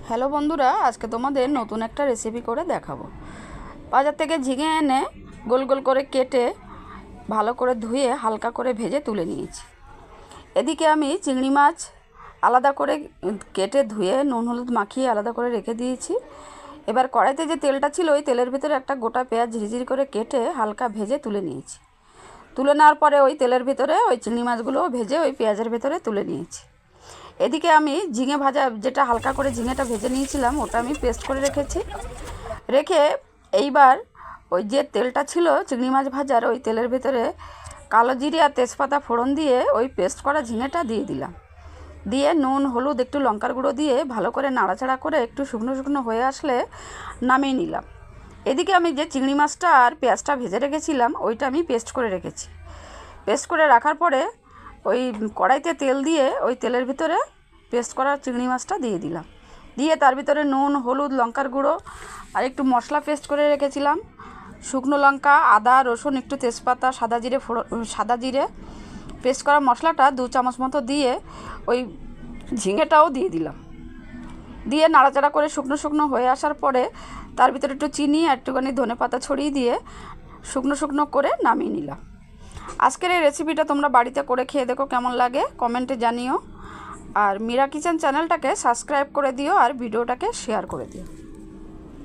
Hello বন্ধুরা, আজকে তোমাদের নতুন একটা রেসিপি করে দেখাবো। বাজার থেকে ঝিঙে এনে গোল গোল করে কেটে ভালো করে ধুয়ে হালকা করে ভেজে তুলে নিয়েছি। এদিকে আমি চিংড়ি মাছ আলাদা করে কেটে ধুয়ে নুন হলুদ মাখিয়ে আলাদা করে রেখে দিয়েছি। এবার কড়াইতে যে তেলটা ছিল ওই তেলের ভিতরে একটা গোটা পেঁয়াজ ঝিরিঝিরি করে কেটে হালকা ভেজে তুলে নিয়েছি। তুলে নেওয়ার পরে ওই তেলের ভিতরে ওই চিংড়ি মাছগুলো ভেজে ওই পেঁয়াজের ভিতরে তুলে নিয়েছি। এদিকে আমি ঝিঙে ভাজা যেটা হালকা করে ঝিঙেটা ভেজে নিয়েছিলাম ওটা আমি পেস্ট করে রেখেছি। রেখে এইবার ওই যে তেলটা ছিল চিংড়ি মাছ ভাজার ওই তেলের ভিতরে কালো জিরে আর তেজপাতা ফোড়ন দিয়ে ওই পেস্ট করা ঝিঙেটা দিয়ে দিলাম। দিয়ে নুন হলুদ একটু লঙ্কার গুঁড়ো দিয়ে ভালো করে নাড়াচাড়া করে একটু শুকনো শুকনো হয়ে আসলে নামিয়ে নিলাম। এদিকে আমি যে চিংড়ি মাছটা আর পেঁয়াজটা ভেজে রেখেছিলাম ওইটা আমি পেস্ট করে রেখেছি। পেস্ট করে রাখার পরে ওই কড়াইতে তেল দিয়ে ওই তেলের ভিতরে পেস্ট করা চিংড়ি মাছটা দিয়ে দিলাম। দিয়ে তার ভিতরে নুন হলুদ লঙ্কার গুঁড়ো আর একটু মশলা পেস্ট করে রেখেছিলাম, শুকনো লঙ্কা আদা রসুন একটু তেজপাতা সাদা জিরে পেস্ট করা মশলাটা 2 চামচ মতো দিয়ে ওই ঝিঙেটাও দিয়ে দিলাম। দিয়ে নাড়াচাড়া করে শুকনো শুকনো হয়ে আসার পরে তার ভিতরে একটু চিনি আর একটুখানি ধনেপাতা ছড়িয়ে দিয়ে শুকনো শুকনো করে নামিয়ে নিলাম। আজকের এই রেসিপিটা তোমরা বাড়িতে করে খেয়ে দেখো কেমন লাগে, কমেন্টে জানিও। আর মীরা কিচেন চ্যানেলটাকে সাবস্ক্রাইব করে দিও আর ভিডিওটাকে শেয়ার করে দিও।